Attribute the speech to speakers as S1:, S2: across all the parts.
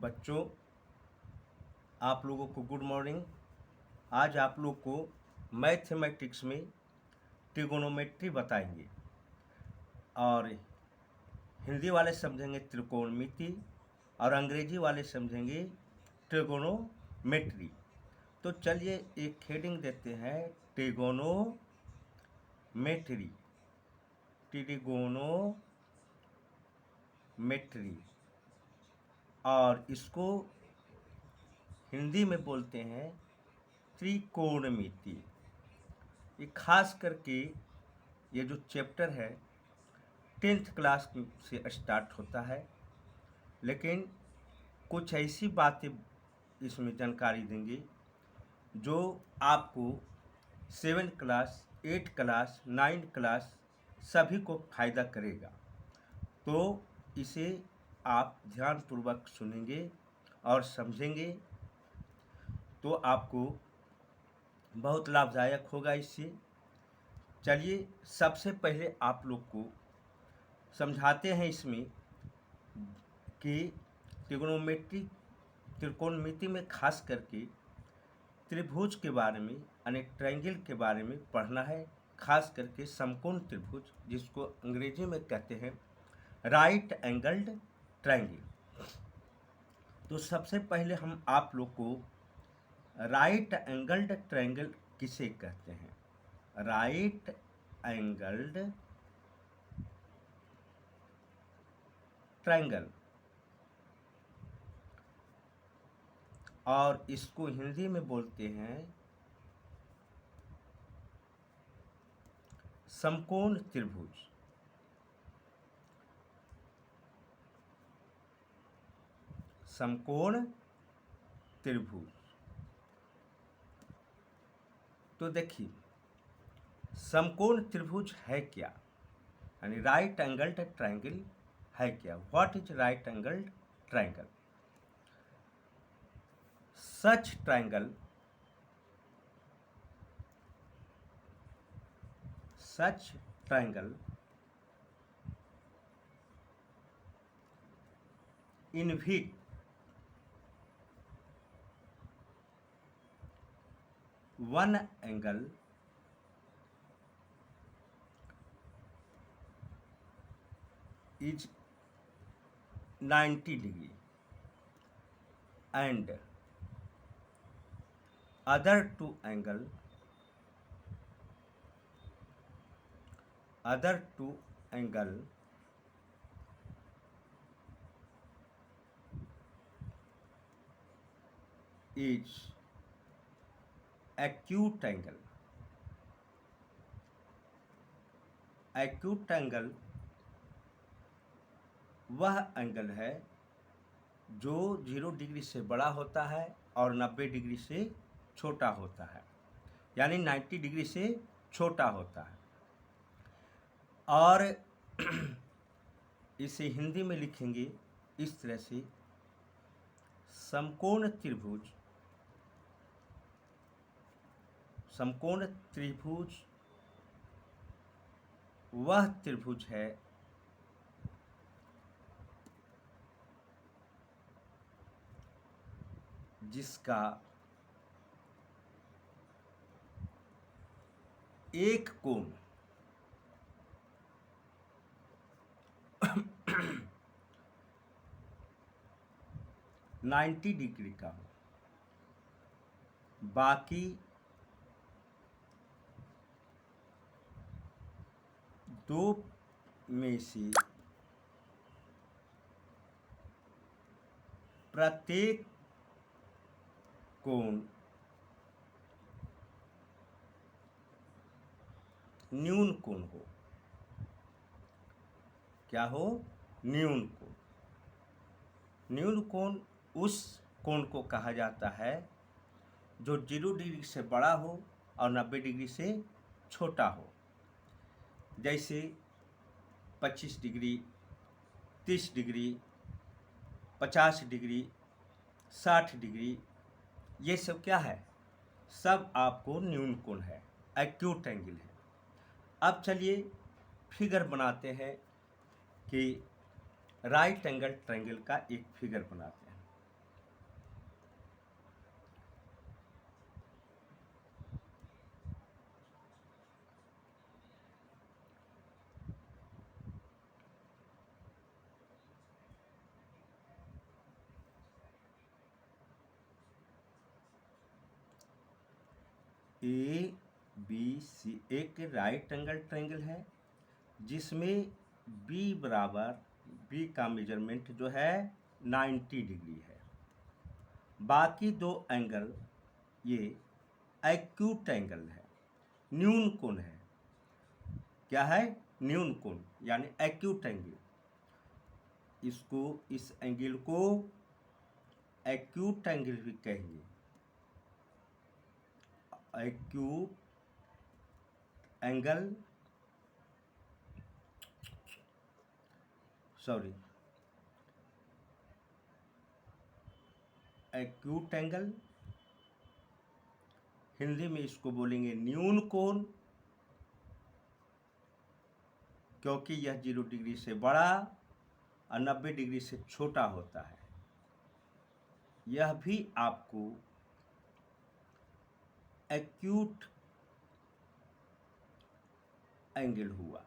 S1: बच्चों, आप लोगों को गुड मॉर्निंग। आज आप लोग को मैथमेटिक्स में ट्रिगोनोमेट्री बताएंगे और हिंदी वाले समझेंगे त्रिकोणमिति और अंग्रेजी वाले समझेंगे ट्रिगोनोमेट्री। तो चलिए एक हेडिंग देते हैं, ट्रिगोनोमेट्री। ट्रिगोनोमेट्री और इसको हिंदी में बोलते हैं त्रिकोणमिति। ये खास करके ये जो चैप्टर है 10th क्लास से स्टार्ट होता है, लेकिन कुछ ऐसी बातें इसमें जानकारी देंगे जो आपको 7 क्लास 8 क्लास 9 क्लास सभी को फ़ायदा करेगा। तो इसे आप ध्यानपूर्वक सुनेंगे और समझेंगे तो आपको बहुत लाभदायक होगा इससे। चलिए सबसे पहले आप लोग को समझाते हैं इसमें कि त्रिकोणमिति में खास करके त्रिभुज के बारे में यानी ट्रायंगल के बारे में पढ़ना है, खास करके समकोण त्रिभुज जिसको अंग्रेजी में कहते हैं राइट एंगल्ड ट्रायंगल। तो सबसे पहले हम आप लोग को राइट एंगल्ड ट्रायंगल किसे कहते हैं? राइट एंगल्ड ट्रायंगल, और इसको हिंदी में बोलते हैं समकोण त्रिभुज। समकोण त्रिभुज। तो देखिए समकोण त्रिभुज है क्या, यानी राइट एंगल्ड ट्रायंगल है क्या? What is right angled triangle? Such triangle in which one angle is 90 degree and other two angle is acute angle. Acute angle वह एंगल है जो 0 डिग्री से बड़ा होता है और 90 डिग्री से छोटा होता है, यानी 90 डिग्री से छोटा होता है। और इसे हिंदी में लिखेंगे इस तरह से, समकोण त्रिभुज वह त्रिभुज है जिसका एक कोण 90 डिग्री का हो, बाकी दो में से प्रत्येक कोण न्यून कोण हो। क्या हो? न्यून कोण। न्यून कोण उस कोण को कहा जाता है जो 0 डिग्री से बड़ा हो और 90 डिग्री से छोटा हो। जैसे 25 डिग्री, 30 डिग्री, 50 डिग्री, 60 डिग्री, ये सब क्या है? सब आपको न्यून कोण है, एक्यूट एंगल है। अब चलिए फिगर बनाते हैं कि राइट एंगल ट्रायंगल का एक फिगर बनाते हैं। ए बी सी एक राइट एंगल ट्रायंगल है जिसमें बी बराबर, बी का मेजरमेंट जो है 90 डिग्री है। बाकी दो एंगल ये एक्यूट एंगल है, न्यून कोण है। क्या है? न्यून कोण यानी एक्यूट एंगल। इसको, इस एंगल को एक्यूट एंगल भी कहेंगे। Acute angle, sorry, acute angle, Hindi में इसको बोलेंगे न्यून कोण, क्योंकि यह 0 डिग्री से बड़ा और 90 डिग्री से छोटा होता है। यह भी आपको एक्यूट एंगल हुआ।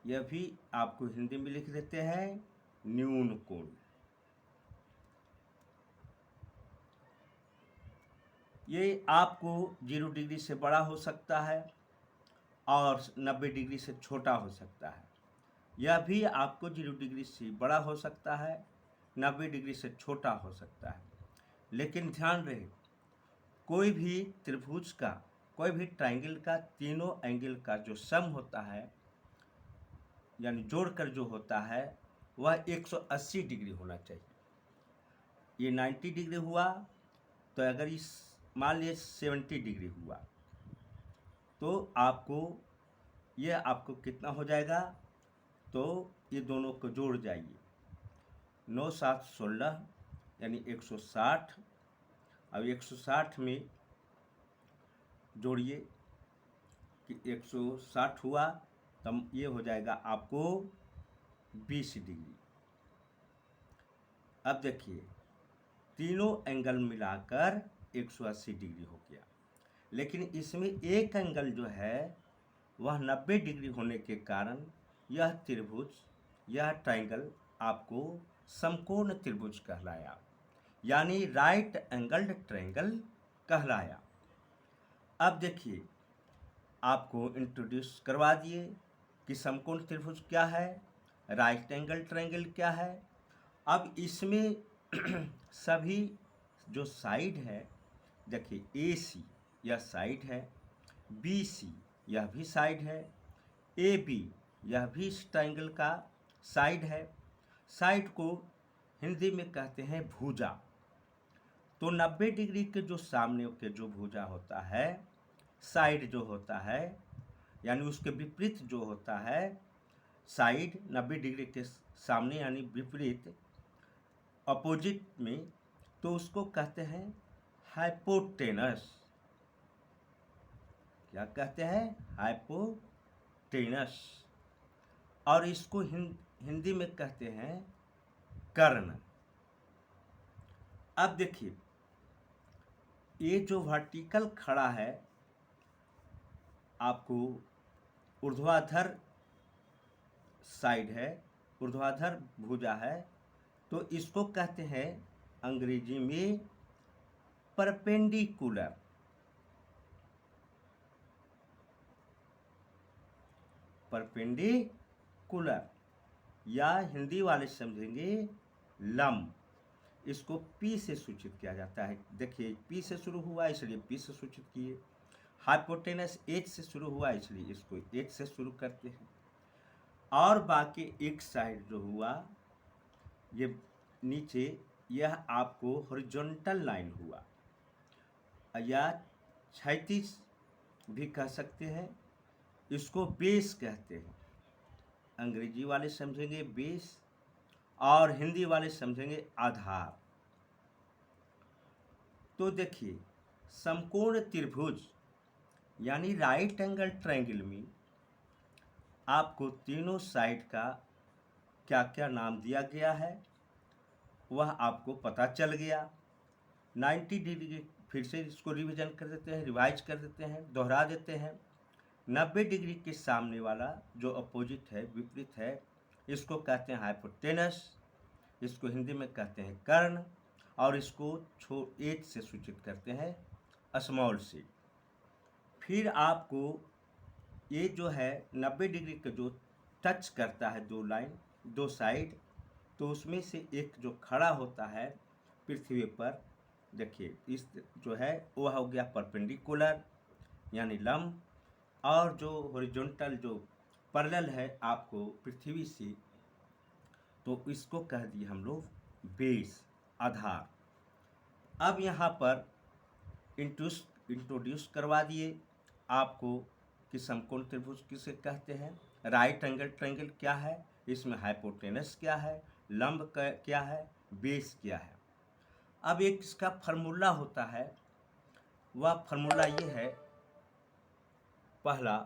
S1: यह भी आपको हिंदी में लिख देते हैं न्यून कोण। ये आपको 0 डिग्री से बड़ा हो सकता है और 90 डिग्री से छोटा हो सकता है। यह भी आपको 0 डिग्री से बड़ा हो सकता है, 90 डिग्री से छोटा हो सकता है। लेकिन ध्यान रहे, कोई भी त्रिभुज का, कोई भी ट्रायंगल का तीनों एंगल का जो सम होता है, यानी जोड़कर जो होता है, वह 180 डिग्री होना चाहिए। ये 90 डिग्री हुआ, तो अगर इस मान लीजिए 70 डिग्री हुआ, तो आपको यह आपको कितना हो जाएगा? तो ये दोनों को जोड़ जाइए, 9 7 16 यानी 160। अब 160 में जोड़िए कि 160 हुआ, तब ये हो जाएगा आपको 20 डिग्री। अब देखिए, तीनों एंगल मिलाकर 180 डिग्री हो गया। लेकिन इसमें एक एंगल जो है वह 90 डिग्री होने के कारण यह त्रिभुज, यह ट्रायंगल आपको समकोण त्रिभुज कहलाया, यानी राइट एंगल्ड ट्रायंगल कहलाया। अब देखिए, आपको इंट्रोड्यूस करवा दिए कि समकोण त्रिभुज क्या है, राइट एंगल ट्रायंगल क्या है। अब इसमें सभी जो साइड है, देखिए ए सी यह साइड है, बी सी यह भी साइड है, ए बी यह भी इस ट्रायंगल का साइड है। साइड को हिंदी में कहते हैं भुजा। तो 90 डिग्री के जो सामने के जो भुजा होता है, साइड जो होता है, यानी उसके विपरीत जो होता है साइड, 90 डिग्री के सामने यानी विपरीत, अपोजिट में, तो उसको कहते हैं हाइपोटेनस। क्या कहते हैं? हाइपोटेनस। और इसको हिंदी में कहते हैं कर्ण। अब देखिए, ये जो वर्टिकल खड़ा है, आपको ऊर्ध्वाधर साइड है, ऊर्ध्वाधर भुजा है, तो इसको कहते हैं अंग्रेजी में परपेंडिकुलर। परपेंडिकुलर, या हिंदी वाले समझेंगे लंब। इसको पी से सूचित किया जाता है। देखिए, पी से शुरू हुआ इसलिए पी से सूचित किए। हाइपोटेनस एच से शुरू हुआ इसलिए इसको एच से शुरू करते हैं। और बाकी एक साइड जो हुआ ये नीचे, यह आपको हॉरिजॉन्टल लाइन हुआ, या क्षैतिज भी कह सकते हैं। इसको बेस कहते हैं। अंग्रेजी वाले समझेंगे बेस और हिंदी वाले समझेंगे आधार। तो देखिए, समकोण त्रिभुज यानी राइट एंगल ट्रायंगल में आपको तीनों साइड का क्या क्या नाम दिया गया है वह आपको पता चल गया। 90 डिग्री, फिर से इसको रिवीजन कर देते हैं, रिवाइज कर देते हैं, दोहरा देते हैं। 90 डिग्री के सामने वाला जो अपोजिट है, विपरीत है, इसको कहते हैं हाइपोटेनस, इसको हिंदी में कहते हैं कर्ण, और इसको एच से सूचित करते हैं स्मॉल सी। फिर आपको ये जो है 90 डिग्री का जो टच करता है दो लाइन, दो साइड, तो उसमें से एक जो खड़ा होता है पृथ्वी पर, देखिए इस जो है वह हो गया परपेंडिकुलर यानी लंब, और जो हॉरिजॉन्टल जो पैरेलल है आपको पृथ्वी से, तो इसको कह दिए हम लोग बेस, आधार। अब यहाँ पर इंट्रोड्यूस करवा दिए आपको कि समकोण त्रिभुज किसे कहते हैं, राइट एंगल ट्रायंगल क्या है, इसमें हाइपोटेनस क्या है, लंब क्या है, बेस क्या है। अब एक इसका फार्मूला होता है, वह फार्मूला ये है, पहला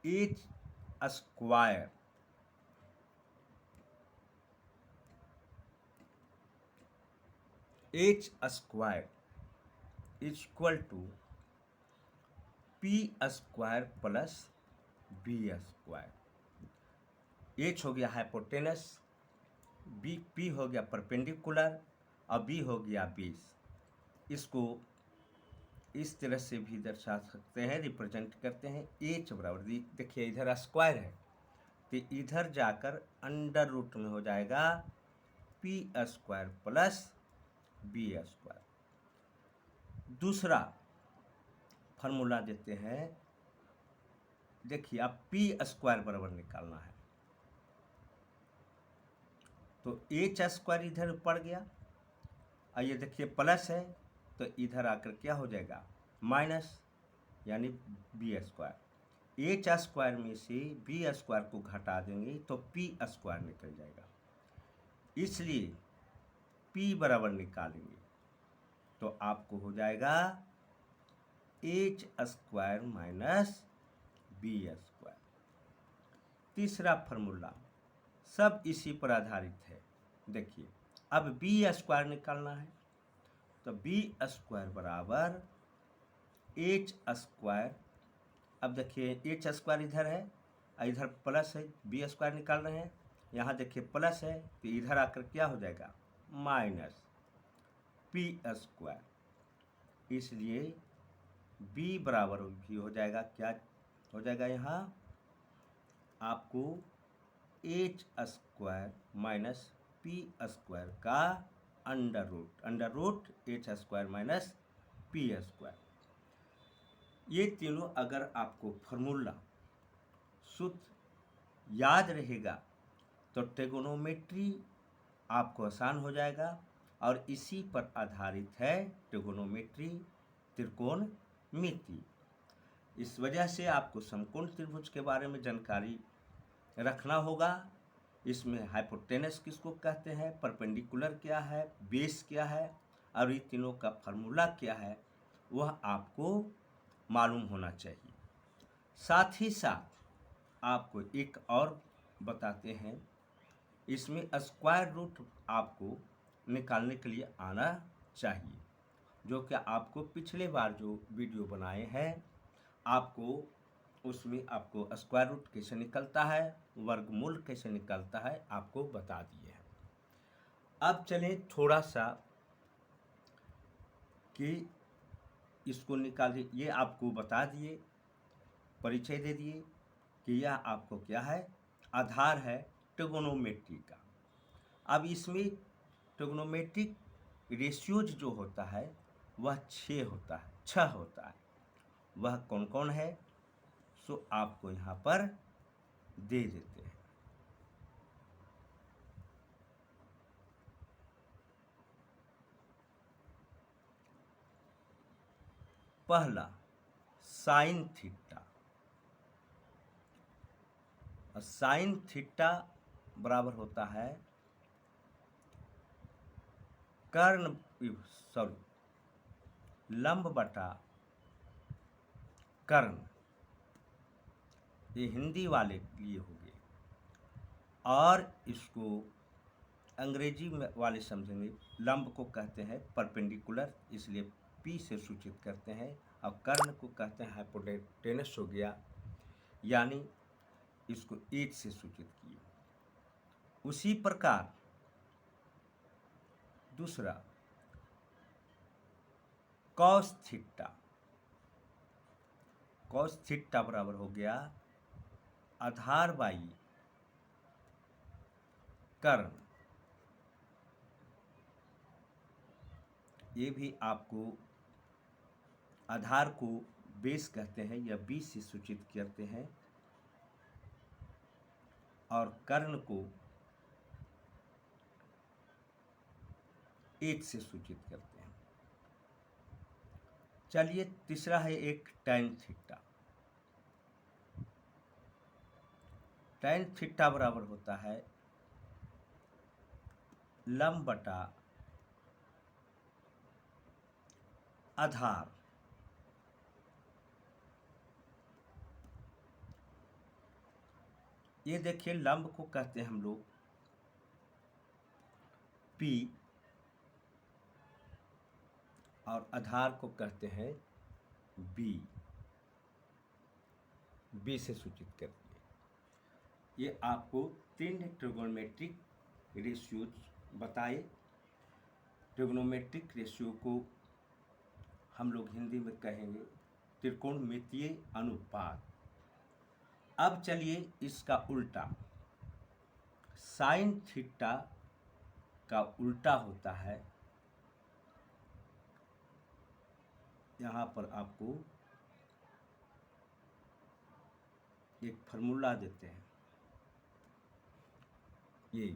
S1: H square equal to P square plus B square. H हो गया हाइपोटेनस, बी पी हो गया परपेंडिकुलर और बी हो गया बेस। इसको इस तरह से भी दर्शा सकते हैं, रिप्रेजेंट करते हैं। एच बराबर, देखिए इधर स्क्वायर है तो इधर जाकर अंडर रूट में हो जाएगा P square plus B square. दूसरा फार्मूला देते हैं, देखिए आप पी स्क्वायर बराबर निकालना है, तो एच स्क्वायर इधर पड़ गया, और ये देखिए प्लस है तो इधर आकर क्या हो जाएगा माइनस, यानी बी स्क्वायर। एच स्क्वायर में से बी स्क्वायर को घटा देंगे तो पी स्क्वायर निकल जाएगा, इसलिए पी बराबर निकालेंगे तो आपको हो जाएगा H square minus B square. तीसरा फार्मूला सब इसी पर आधारित है। देखिए अब बी स्क्वायर निकालना है, तो बी स्क्वायर बराबर एच स्क्वायर। अब देखिए एच स्क्वायर इधर है, इधर प्लस है, बी स्क्वायर निकाल रहे हैं, यहाँ देखिए प्लस है तो इधर आकर क्या हो जाएगा माइनस पी स्क्वायर, इसलिए बी बराबर भी हो जाएगा, क्या हो जाएगा यहाँ आपको h square minus p square का under root h square minus p square. ये तीनों अगर आपको फार्मूला शुद्ध याद रहेगा तो ट्रिगोनोमेट्री आपको आसान हो जाएगा, और इसी पर आधारित है ट्रिगोनोमेट्री, त्रिकोणमिति। इस वजह से आपको समकोण त्रिभुज के बारे में जानकारी रखना होगा। इसमें हाइपोटेनस किसको कहते हैं, परपेंडिकुलर क्या है, बेस क्या है, और ये तीनों का फार्मूला क्या है, वह आपको मालूम होना चाहिए। साथ ही साथ आपको एक और बताते हैं, इसमें स्क्वायर रूट आपको निकालने के लिए आना चाहिए, जो कि आपको पिछले बार जो वीडियो बनाए हैं आपको उसमें आपको स्क्वायर रूट कैसे निकलता है, वर्गमूल कैसे निकलता है, आपको बता दिए हैं। अब चलें थोड़ा सा कि इसको निकालिए, ये आपको बता दिए, परिचय दे दिए कि यह आपको क्या है, आधार है ट्रिगोनोमेट्री का। अब इसमें ट्रिगोनोमेट्रिक रेशियोज जो होता है वह 6 होता है। वह कौन कौन है, सो आपको यहाँ पर दे देते हैं। पहला साइन थीटा, साइन थीटा बराबर होता है लंब बटा कर्ण। ये हिंदी वाले के लिए हो गए, और इसको अंग्रेजी वाले समझेंगे। लंब को कहते हैं परपेंडिकुलर, इसलिए पी से सूचित करते हैं, और कर्ण को कहते हैं हाइपोटेनस हो गया, यानी इसको 8 से सूचित किए। उसी प्रकार दूसरा कॉस थीटा, कॉस थीटा बराबर हो गया आधार बाई कर्ण। ये भी आपको आधार को बेस कहते हैं या 20 से सूचित करते हैं और कर्ण को 8 से सूचित करते हैं। चलिए तीसरा है एक टैन थीटा। टैन थीटा बराबर होता है लंब बटा आधार। ये देखिए लंब को कहते हैं हम लोग P और आधार को कहते हैं B। B से सूचित करते हैं। ये आपको 3 ट्रिगोनोमेट्रिक रेशियोज बताए। ट्रिगोनोमेट्रिक रेशियो को हम लोग हिंदी में कहेंगे त्रिकोणमितीय अनुपात। अब चलिए इसका उल्टा, साइन थीटा का उल्टा होता है। यहाँ पर आपको एक फार्मूला देते हैं, ये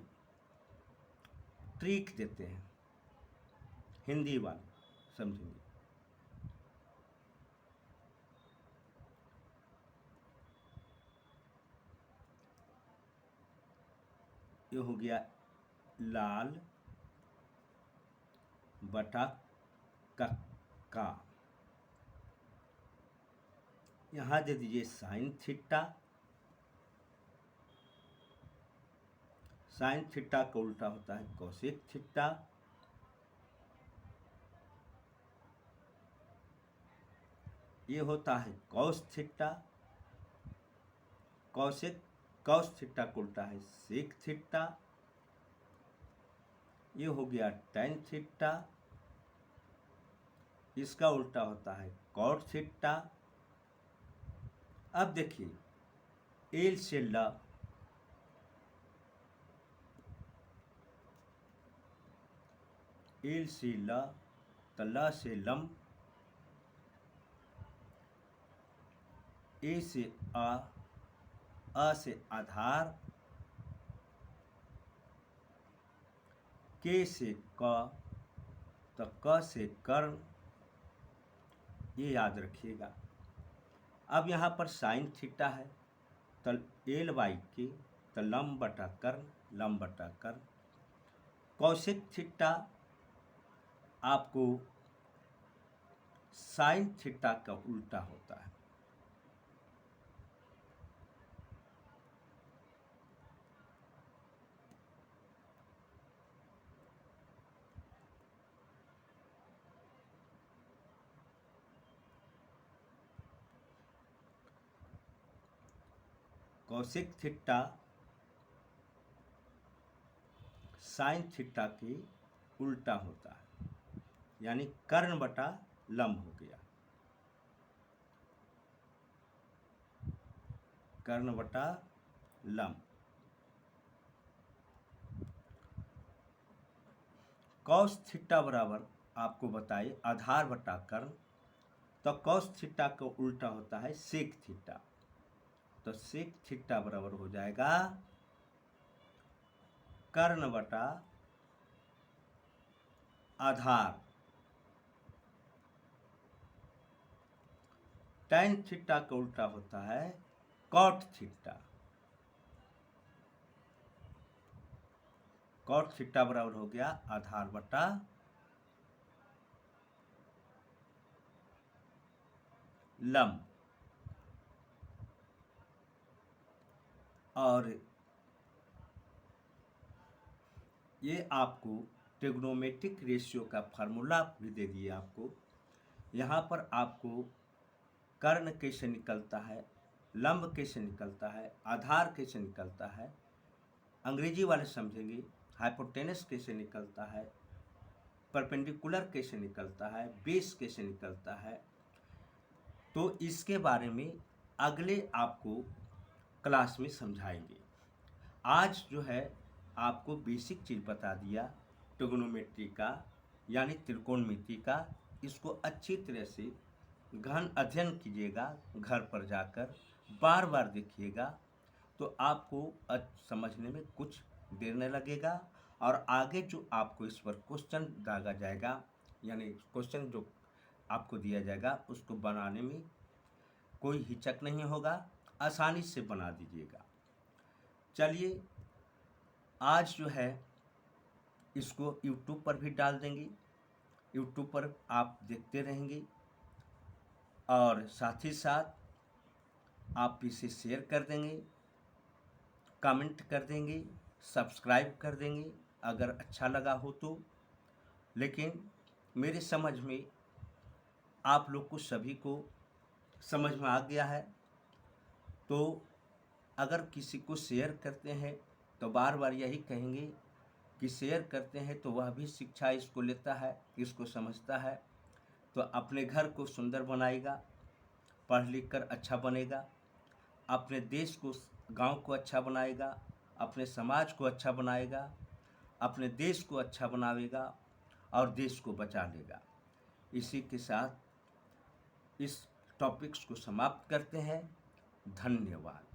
S1: ट्रिक देते हैं, हिंदी वाले समझेंगे। ये हो गया लाल बटा का, यहाँ दे दीजिए साइन थीटा। साइन थीटा का उल्टा होता है कोसेक थीटा। ये होता है कॉस थीटा। कॉस थीटा का उल्टा है सेक थीटा। ये हो गया टैन थीटा। इसका उल्टा होता है कॉट थीटा। अब देखिए एल से ल, एल से ल, ल से लम, ए से अ से आधार, के से क, तो क से कर्ण। ये याद रखिएगा। अब यहाँ पर साइन थीटा है तो एल बाई के, तो लंब बटा कर्ण, लंब बटा कर्ण। कौशिक थीटा आपको साइन थीटा का उल्टा होता है। कौशिक थीटा साइन थीटा के उल्टा होता है, यानी कर्ण बटा लंब हो गया, कर्ण बटा लंब। कॉस थीटा बराबर आपको बताइए आधार बटा कर्ण, तो कॉस थीटा का उल्टा होता है सेक थीटा। तो सेक थीटा बराबर हो जाएगा कर्ण बटा आधार। टैन थीटा का उल्टा होता है कॉट थीटा। कॉट थीटा बराबर हो गया आधार बटा लंब। और ये आपको ट्रिग्नोमेट्रिक रेशियो का फार्मूला भी दे दिए आपको। यहाँ पर आपको कर्ण कैसे निकलता है लंब कैसे निकलता है, आधार कैसे निकलता है, अंग्रेजी वाले समझेंगे, हाइपोटेनस कैसे निकलता है, परपेंडिकुलर कैसे निकलता है, बेस कैसे निकलता है। तो इसके बारे में अगले आपको क्लास में समझाएंगे। आज जो है आपको बेसिक चीज़ बता दिया ट्रिग्नोमेट्री का, यानी त्रिकोणमिति का। इसको अच्छी तरह से गहन अध्ययन कीजिएगा, घर पर जाकर बार बार देखिएगा, तो आपको समझने में कुछ देर नहीं लगेगा। और आगे जो आपको इस पर क्वेश्चन दागा जाएगा, यानी क्वेश्चन जो आपको दिया जाएगा, उसको बनाने में कोई हिचक नहीं होगा, आसानी से बना दीजिएगा। चलिए, आज जो है इसको यूट्यूब पर भी डाल देंगे, यूट्यूब पर आप देखते रहेंगे, और साथ ही साथ आप इसे शेयर कर देंगे, कमेंट कर देंगे, सब्सक्राइब कर देंगे अगर अच्छा लगा हो तो। लेकिन मेरे समझ में आप लोग को सभी को समझ में आ गया है, तो अगर किसी को शेयर करते हैं तो बार बार यही कहेंगे कि शेयर करते हैं तो वह भी शिक्षा इसको लेता है, इसको समझता है, तो अपने घर को सुंदर बनाएगा, पढ़ लिख कर अच्छा बनेगा, अपने देश को, गांव को अच्छा बनाएगा, अपने समाज को अच्छा बनाएगा, अपने देश को अच्छा बनाएगा और देश को बचा लेगा। इसी के साथ इस टॉपिक्स को समाप्त करते हैं। धन्यवाद।